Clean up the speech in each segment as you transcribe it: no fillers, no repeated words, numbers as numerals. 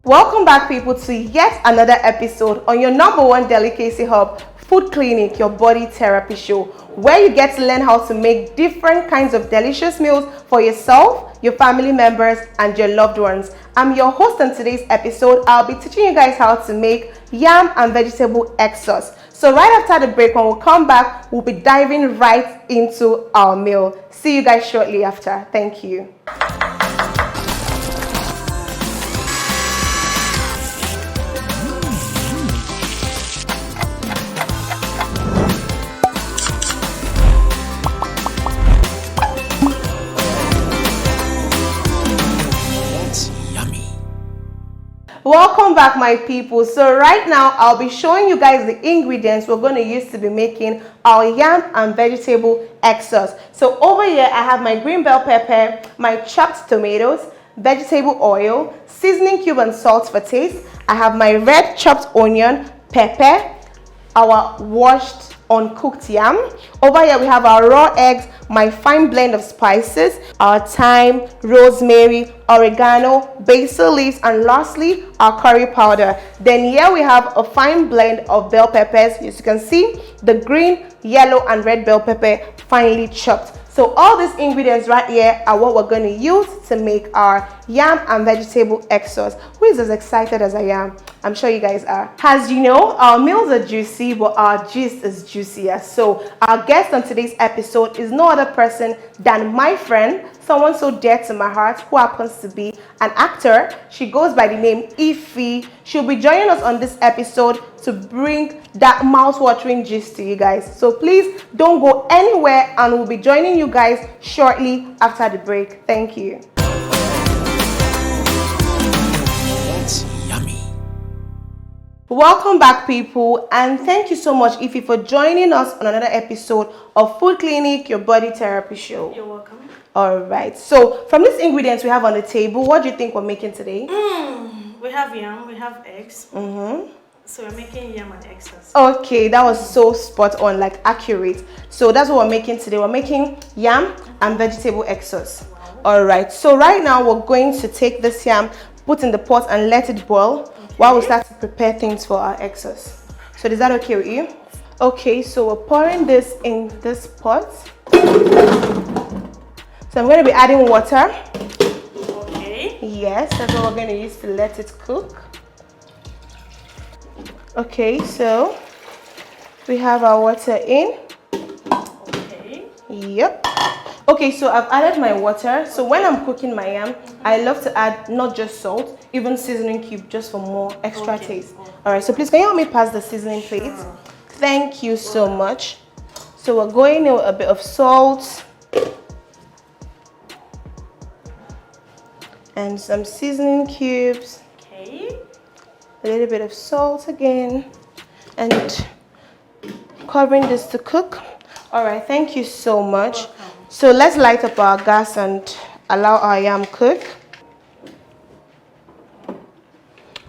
Welcome back, people, to yet another episode on your number one delicacy hub, Food Clinic, your body therapy show, where you get to learn how to make different kinds of delicious meals for yourself, your family members, and your loved ones. I'm your host on today's episode. I'll be teaching you guys how to make yam and vegetable egg sauce. So right after the break, when we come back, we'll be diving right into our meal. See you guys shortly after. Thank you. Welcome back, my people. So right now I'll be showing you guys the ingredients we're going to use to be making our yam and vegetable egg sauce. So over here I have my green bell pepper, my chopped tomatoes, vegetable oil, seasoning cube and salt for taste. I have my red chopped onion, pepper, our washed uncooked yam. Over here we have our raw eggs, my fine blend of spices, our thyme, rosemary, oregano, basil leaves, and lastly our curry powder. Then here we have a fine blend of bell peppers. As you can see, the green, yellow, and red bell pepper finely chopped. So all these ingredients right here are what we're going to use to make our yam and vegetable egg sauce. Who is as excited as I am? I'm sure you guys are. As you know, our meals are juicy, but our gist is juicier. So our guest on today's episode is no other person than my friend, someone so dear to my heart, who happens to be an actor. She goes by the name Ify. She'll be joining us on this episode to bring that mouth-watering gist to you guys. So please don't go anywhere, and we'll be joining you guys shortly after the break. Thank you. Welcome back, people, and thank you so much, Ify, for joining us on another episode of Food Clinic, your body therapy show. You're welcome. All right, so from these ingredients we have on the table, what do you think we're making today? We have yam, we have eggs. So we're making yam and egg sauce. Okay, that was so spot on, like accurate. So that's what we're making today. We're making yam and vegetable egg sauce. Wow. All right, so right now we're going to take this yam, put in the pot and let it boil while we start to prepare things for our egg sauce. So is that okay with you? Okay, so we're pouring this in this pot. So I'm going to be adding water. Okay. Yes, that's what we're going to use to let it cook. Okay, so we have our water in. Okay. Yep. Okay, so I've added my water. So when I'm cooking my yam, I love to add not just salt, even seasoning cube, just for more extra taste. All right, so please can you help me pass the seasoning plate? Thank you so much. So we're going in with a bit of salt and some seasoning cubes. Okay. A little bit of salt again, and covering this to cook. All right, thank you so much. Welcome. So let's light up our gas and allow our yam cook.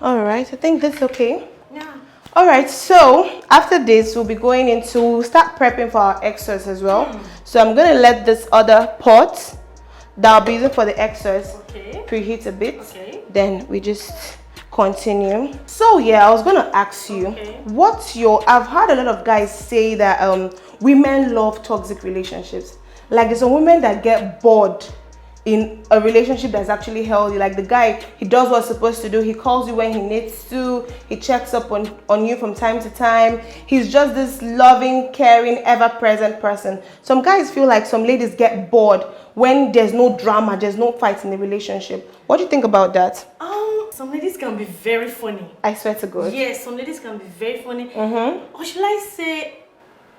All right, I think that's okay. Yeah. All right, so after this, we'll be going into start prepping for our egg sauce as well. So I'm going to let this other pot that I'll be using for the egg sauce preheat a bit. Okay. Then we just continue. So yeah, I was going to ask you, I've heard a lot of guys say that women love toxic relationships. Like there's some women that get bored in a relationship that's actually healthy. Like the guy, he does what's supposed to do. He calls you when he needs to. He checks up on you from time to time. He's just this loving, caring, ever-present person. Some guys feel like some ladies get bored when there's no drama, there's no fight in the relationship. What do you think about that? Some ladies can be very funny. I swear to God. Yes, some ladies can be very funny. Or should I say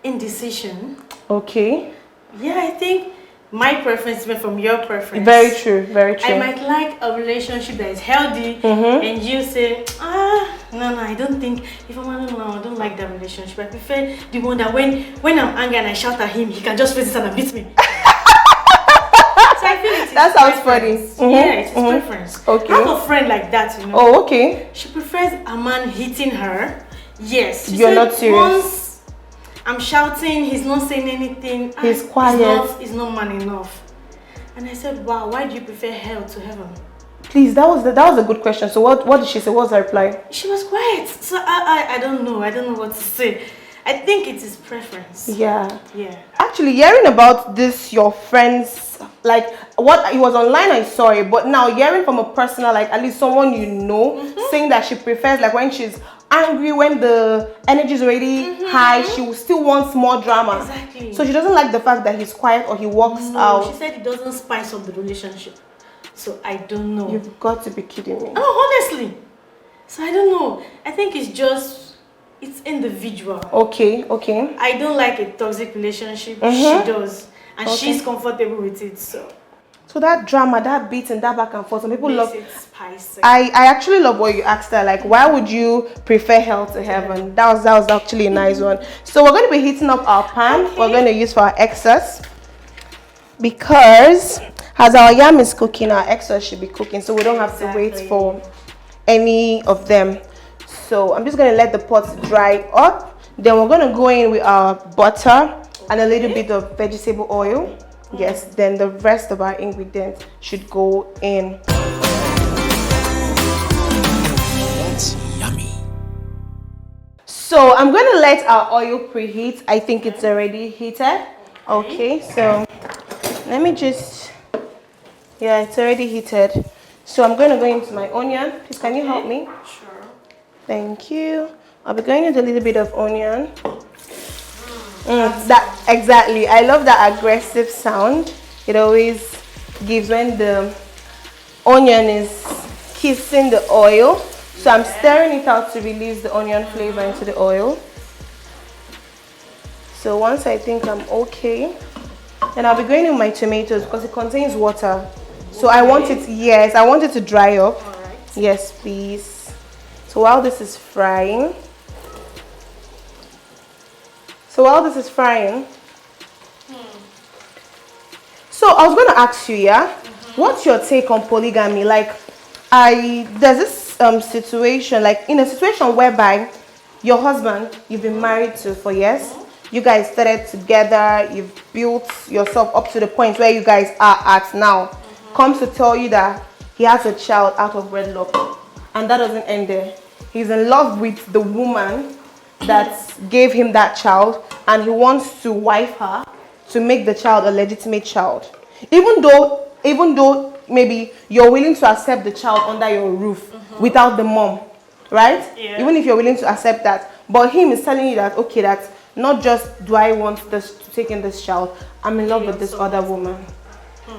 indecision? Okay. Yeah, I think my preference is from your preference. Very true, very true. I might like a relationship that is healthy, and you say, no, I don't think, if I'm I don't like that relationship. I prefer the one that when I'm angry and I shout at him, he can just raise his hand and beat me. So I feel it is that sounds funny. Yeah, it's preference. Okay. I have a friend like that, you know. Oh, okay. She prefers a man hitting her. Yes. You're not serious. Once I'm shouting, he's not saying anything. He's quiet. He's not man enough. And I said, wow, why do you prefer hell to heaven? Please, that was a good question. So what did she say? What was her reply? She was quiet. So I don't know. I don't know what to say. I think it is preference. Yeah. Yeah. Actually, hearing about this, your friends, like what it was online, I saw it, but now hearing from a personal, like at least someone you know, saying that she prefers like when she's angry, when the energy is already high, she still wants more drama. Exactly. So she doesn't like the fact that he's quiet or he walks out. She said it doesn't spice up the relationship. So I don't know. You've got to be kidding me. Oh, honestly. So I don't know. I think it's individual. Okay. I don't like a toxic relationship. She does. And she's comfortable with it. So that drama, that beating, that back and forth, some people love it spicy. I actually love what you asked her, like why would you prefer hell to heaven? That was actually a nice one. So we're going to be heating up our pan. We're going to use for our excess, because as our yam is cooking, our excess should be cooking, so we don't have to wait for any of them. So I'm just going to let the pot dry up. Then we're going to go in with our butter and a little bit of vegetable oil. Yes, then the rest of our ingredients should go in. That's yummy. So I'm going to let our oil preheat. I think it's already heated. Okay, so let me just, yeah, it's already heated. So I'm going to go into my onion. Please, can you help me? Sure. Thank you. I'll be going into a little bit of onion. That exactly. I love that aggressive sound. It always gives when the onion is kissing the oil. So I'm stirring it out to release the onion flavor into the oil. So once I think I'm okay, then I'll be going with my tomatoes because it contains water. So I want it, yes, I want it to dry up. All right. Yes, please. So while this is frying, so I was going to ask you, yeah, what's your take on polygamy? Like, there's this situation, like in a situation whereby your husband, you've been married to for years, you guys started together, you've built yourself up to the point where you guys are at now, comes to tell you that he has a child out of wedlock, and that doesn't end there. He's in love with the woman that gave him that child, and he wants to wife her to make the child a legitimate child, even though maybe you're willing to accept the child under your roof without the mom, right? Yeah. Even if you're willing to accept that, but him is telling you that, okay, that's not just do I want this to take in this child, I'm in love with this other woman.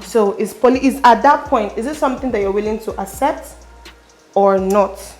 So is at that point, is it something that you're willing to accept or not?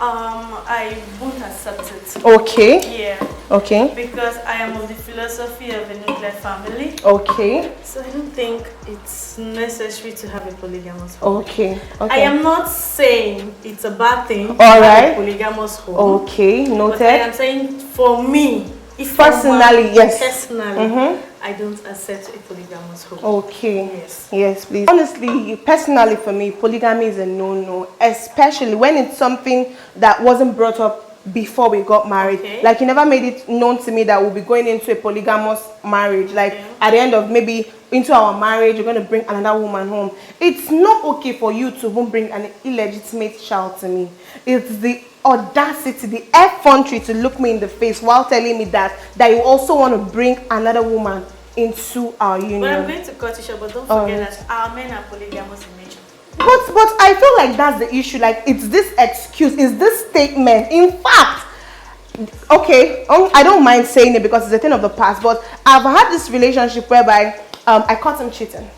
I won't accept it. Okay. Yeah. Okay. Because I am of the philosophy of a nuclear family. Okay. So I don't think it's necessary to have a polygamous home. Okay. Okay. I am not saying it's a bad thing to All have right. a polygamous home. Okay. But I am Noted. saying for me, if Personally, yes. Personally, I don't accept a polygamous home. Okay. Yes. Yes, please. Honestly, personally for me, polygamy is a no-no, especially when it's something that wasn't brought up before we got married. Okay. Like, you never made it known to me that we'll be going into a polygamous marriage. Like, at the end of maybe into our marriage, you're going to bring another woman home. It's not okay for you to even bring an illegitimate child to me. It's the audacity, the effrontery to look me in the face while telling me that you also want to bring another woman into our union. But I'm going to cut you short, but don't forget that our men are polygamous in nature. But I feel like that's the issue. Like, it's this excuse, it's this statement. In fact, okay, I don't mind saying it because it's a thing of the past, but I've had this relationship whereby I caught him cheating.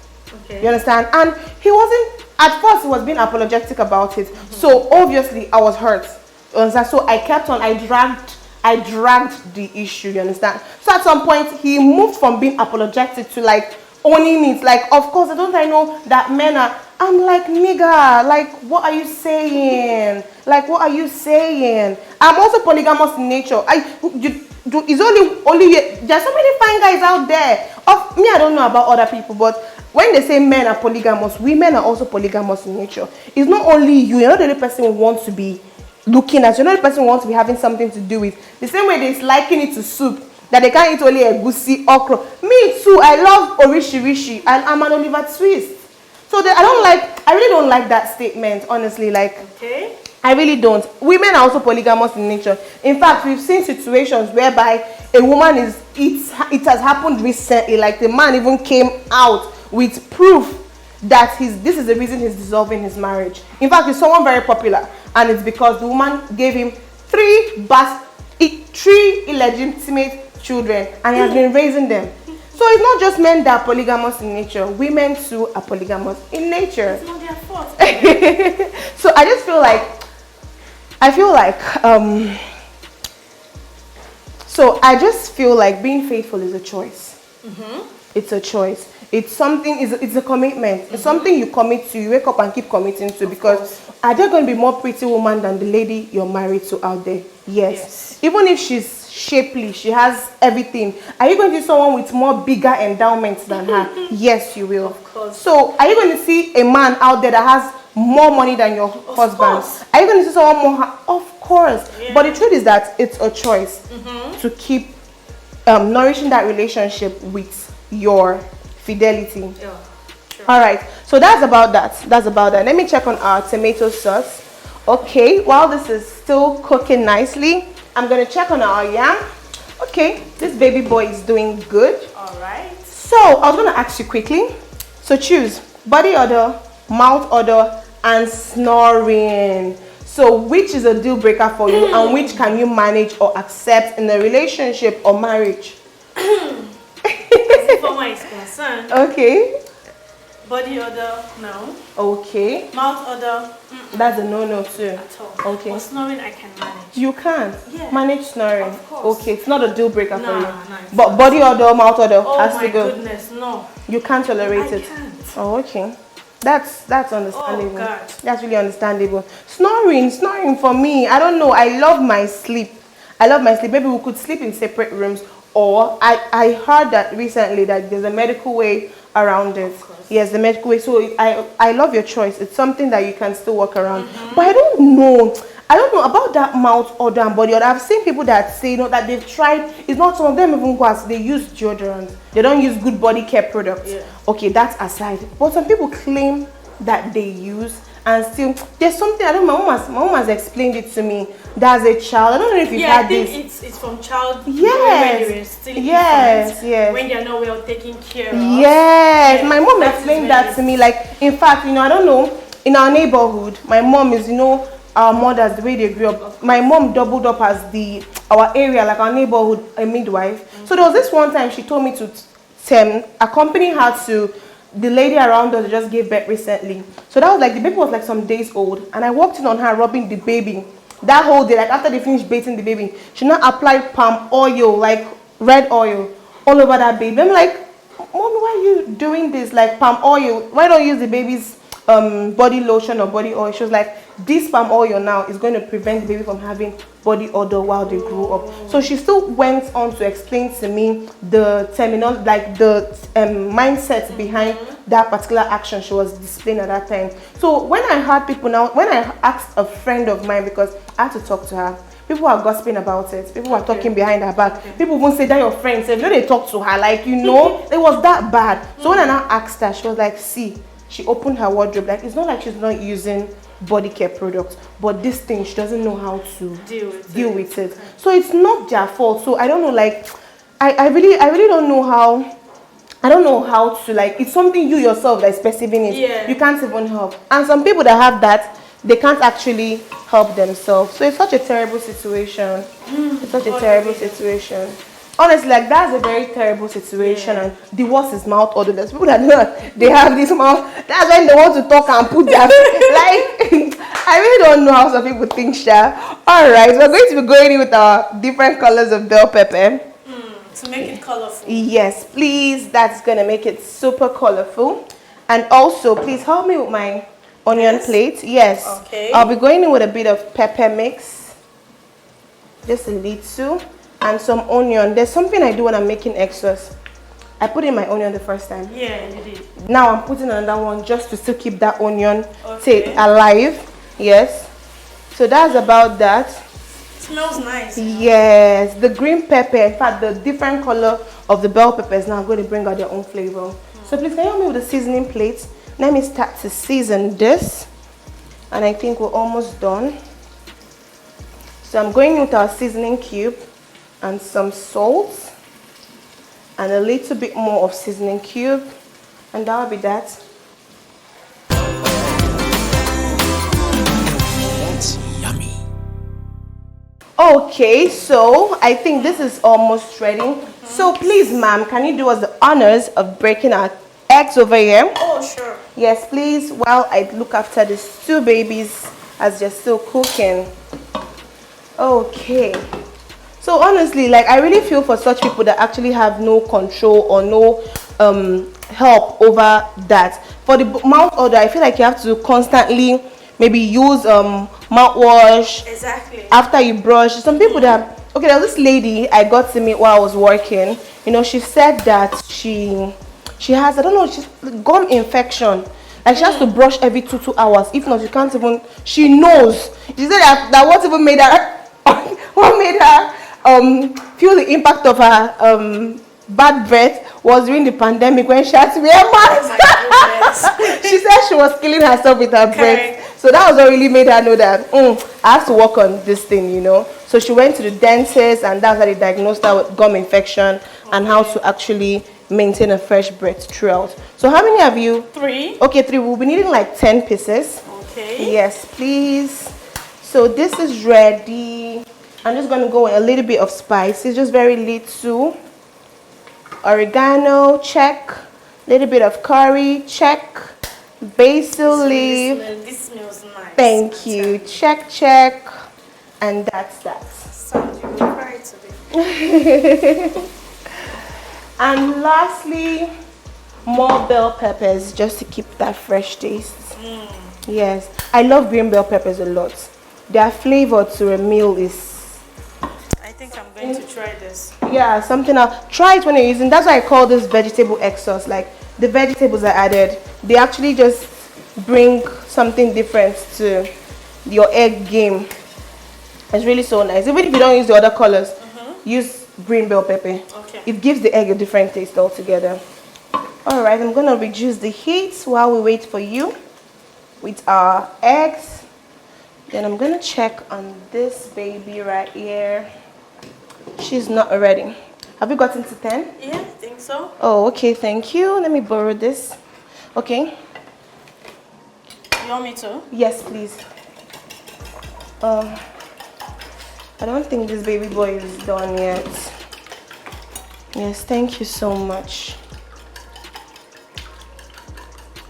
Okay. You understand? And he wasn't, at first he was being apologetic about it. So obviously I was hurt. You understand? So I kept on, I dragged the issue, you understand? So at some point he moved from being apologetic to like owning it. Like, of course, don't I know that men are, I'm like, nigga, like, what are you saying? Like, what are you saying? I'm also polygamous in nature. It's only there's so many fine guys out there. Of me, I don't know about other people, but when they say men are polygamous, women are also polygamous in nature. It's not only you, you're not the only person who wants to be looking at, you're not the person who wants to be having something to do with. The same way they liken it to soup, that they can't eat only egusi, okra. Me too, I love orishirishi, and I'm an Oliver Twist. So I really don't like that statement, honestly. Like, Okay. I really don't. Women are also polygamous in nature. In fact, we've seen situations whereby a woman it has happened recently, like the man even came out with proof that this is the reason he's dissolving his marriage. In fact, it's someone very popular, and it's because the woman gave him three illegitimate children, and he has been raising them. So it's not just men that are polygamous in nature. Women too are polygamous in nature. It's not their fault. So I just feel like being faithful is a choice. It's a choice. It's something. It's a commitment. It's something you commit to. You wake up and keep committing to, because are there going to be more pretty woman than the lady you're married to out there? Yes. Even if she's shapely, she has everything. Are you going to see someone with more bigger endowments than her? Yes, you will. Of course. So are you going to see a man out there that has more money than your husband? Course. Are you going to see someone more? Of course. Yeah. But the truth is that it's a choice to keep nourishing that relationship with your fidelity. Yeah. Sure. All right, so that's about that. Let me check on our tomato sauce. Okay, while this is still cooking nicely, I'm gonna check on our yam. Okay, this baby boy is doing good. All right. So I was gonna ask you quickly. So choose body odor, mouth odor, and snoring. So which is a deal breaker for you, and which can you manage or accept in a relationship or marriage? As far as is concerned, Okay. body odor, no. Okay. Mouth odor, That's a no-no too. at all. Okay. But snoring, I can manage. You can Yeah. manage snoring. Of course. Okay, it's not a deal breaker for No, you. no, it's But not. body odor, mouth odor Oh has my to go. goodness, no. You can't tolerate I it. can't. Oh, okay. That's understandable. Oh, God. That's really understandable. Snoring for me, I don't know. I love my sleep. Maybe we could sleep in separate rooms, or I heard that recently that there's a medical way around it. Yes, the medical way. So I love your choice. It's something that you can still work around. But I don't know about that mouth odor and body odor. I've seen people that say that they've tried. It's not some of them even go as they use deodorant. They don't use good body care products. Yeah. Okay, that's aside. But some people claim that they use, and still there's something I don't know. My mom has explained it to me. That as a child, I don't know if you've Yeah, had I think this. it's from child. Yes. When they were still Yes, infants, yes. When they're not well taken care of. Yes, my mom that is explained when that to me. Like, in fact, I don't know, in our neighborhood, my mom is, our mothers, the way they grew up. My mom doubled up as our area, like our neighborhood, a midwife. So there was this one time she told me to accompany her to the lady around us just gave birth recently. So that was like, the baby was like some days old, and I walked in on her rubbing the baby. That whole day, like after they finished bathing the baby, she now applied palm oil, like red oil, all over that baby. I'm like, Mommy, why are you doing this? Like palm oil, why don't you use the baby's body lotion or body oil? She was like, this palm oil now is going to prevent the baby from having body odor while they grow up. So she still went on to explain to me the terminal, like the mindset behind that particular action she was displaying at that time. So when I heard people now, when I asked a friend of mine, because I had to talk to her, people are gossiping about it. People are talking behind her back. People won't say that your friend said, they talk to her, like, it was that bad. So when I now asked her, she was like, see, she opened her wardrobe. Like, it's not like she's not using body care products, but this thing, she doesn't know how to deal with it. So it's not their fault. So I don't know, like, I really don't know how. I don't know how to, like, it's something you yourself that is perceiving it. Yeah. You can't even help. And some people that have that, they can't actually help themselves. So it's such a terrible situation. It's such a terrible situation. Honestly, like, that's a very terrible situation. And the worst is mouth odor. There's people that they have this mouth. That's when they want to talk and put their like. I really don't know how some people think, Sha. All right, we're going to be going in with our different colors of bell pepper. To make it colorful. Yes, please. That's gonna make it super colorful. And also, please help me with my onion plate. Yes. Okay. I'll be going in with a bit of pepper mix, just a little, and some onion. There's something I do when I'm making egg sauce. I put in my onion the first time. Yeah, you did. Now I'm putting another one just to still keep that onion Okay. alive. Yes. So that's about that. Smells nice. Yes, the green pepper, in fact, the different color of the bell peppers now are going to bring out their own flavor. So please, can you help me with the seasoning plate? let me start to season this, and I think we're almost done. So I'm going with our seasoning cube and some salt and a little bit more of seasoning cube, and that will be that. That's yummy. Okay, so I think this is almost ready. So please, ma'am, can you do us the honors of breaking our eggs over here? Oh, sure. Yes, please, while I look after these two babies as they're still cooking. Okay. So honestly, like, I really feel for such people that actually have no control or no help over that. For the mouth odor, I feel like you have to constantly maybe use mouthwash. Exactly. After you brush. Some people that, okay, there was this lady I got to meet while I was working. You know, she said that she has, I don't know, she's gum infection. Like, she has to brush every 2 hours. If not, she can't even, she knows. She said that what even made her what made her feel the impact of her bad breath was during the pandemic when she had to wear masks. Oh my goodness. She said she was killing herself with her breath. So that was what really made her know that I have to work on this thing, you know. So she went to the dentist, and that's how they diagnosed her with gum infection and how to actually maintain a fresh breath throughout. So how many have you? 3. Okay, 3. We'll be needing like 10 pieces. Okay. Yes, please. So this is ready. I'm just going to go with a little bit of spices, just very little. Oregano, check. Little bit of curry, check. Basil leaf. This smells nice. Thank you. Check, check. And that's that. Sounds you will try today. And lastly, more bell peppers, just to keep that fresh taste. Yes, I love green bell peppers a lot. Their flavor to a meal is, I think I'm going to try this. yeah, something else. Try it when you're using. That's why I call this vegetable egg sauce. Like, the vegetables I added, they actually just bring something different to your egg game. It's really so nice. Even if you don't use the other colors, use green bell pepper. Okay. It gives the egg a different taste altogether. All right, I'm gonna reduce the heat while we wait for you with our eggs. Then I'm gonna check on this baby right here. She's not ready. Have you gotten to 10? Yeah, I think so. Oh, okay, thank you. Let me borrow this. Okay. You want me to? Yes, please. I don't think this baby boy is done yet. Yes, thank you so much.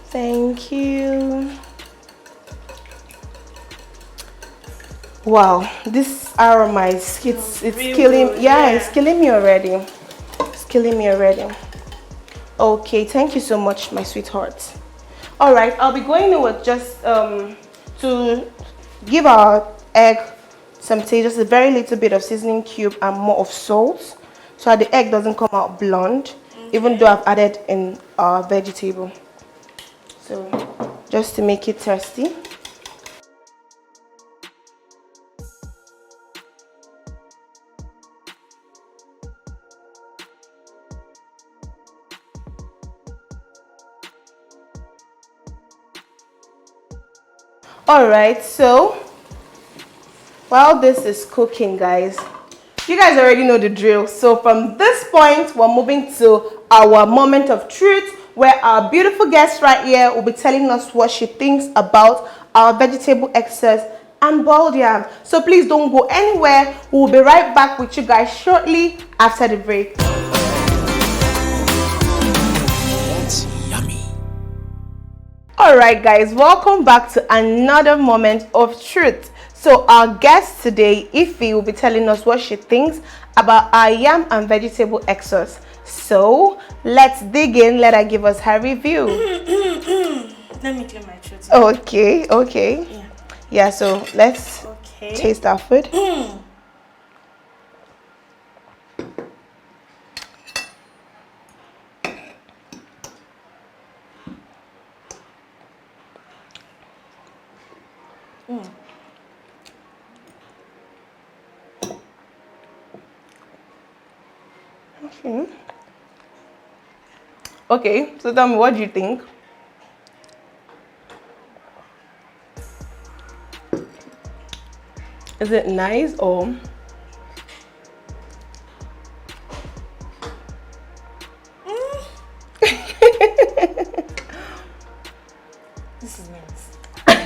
Thank you. Wow, this aroma is it's Real killing. good, Yeah, yeah. it's killing me already. It's killing me already. Okay, thank you so much, my sweetheart. All right, I'll be going in with just to give our egg some taste, just a very little bit of seasoning cube and more of salt, so that the egg doesn't come out blunt, even though I've added in our vegetable. So just to make it tasty. All right, so while this is cooking, guys, you guys already know the drill. So from this point, we're moving to our moment of truth, where our beautiful guest right here will be telling us what she thinks about our vegetable excess and boiled yam. So please don't go anywhere. We'll be right back with you guys shortly after the break. That's yummy. Alright guys, welcome back to another moment of truth. So our guest today, Ify, will be telling us what she thinks about our yam and vegetable excess. So let's dig in. Let her give us her review. Let me clear my throat. Okay. Yeah, so let's taste our food. Okay, so tell me, what do you think? Is it nice or? This is nice.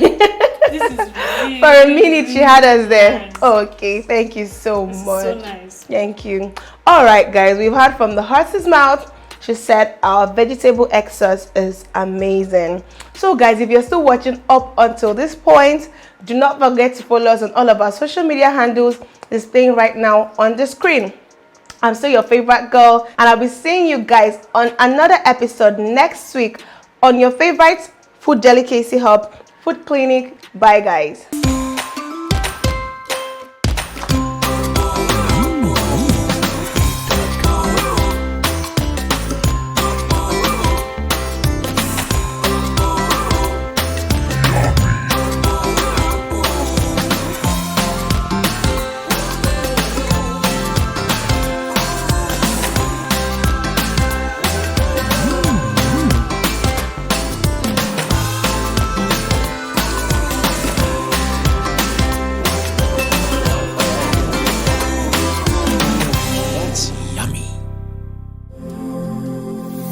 This is really, For a minute, she had us there. nice. Okay, thank you so This is much. so nice. Thank you. All right, guys, we've heard from the horse's mouth. She said our vegetable egg sauce is amazing. So, guys, if you're still watching up until this point, do not forget to follow us on all of our social media handles displaying right now on the screen. I'm still your favorite girl, and I'll be seeing you guys on another episode next week on your favorite food delicacy hub, Food Clinic. Bye, guys.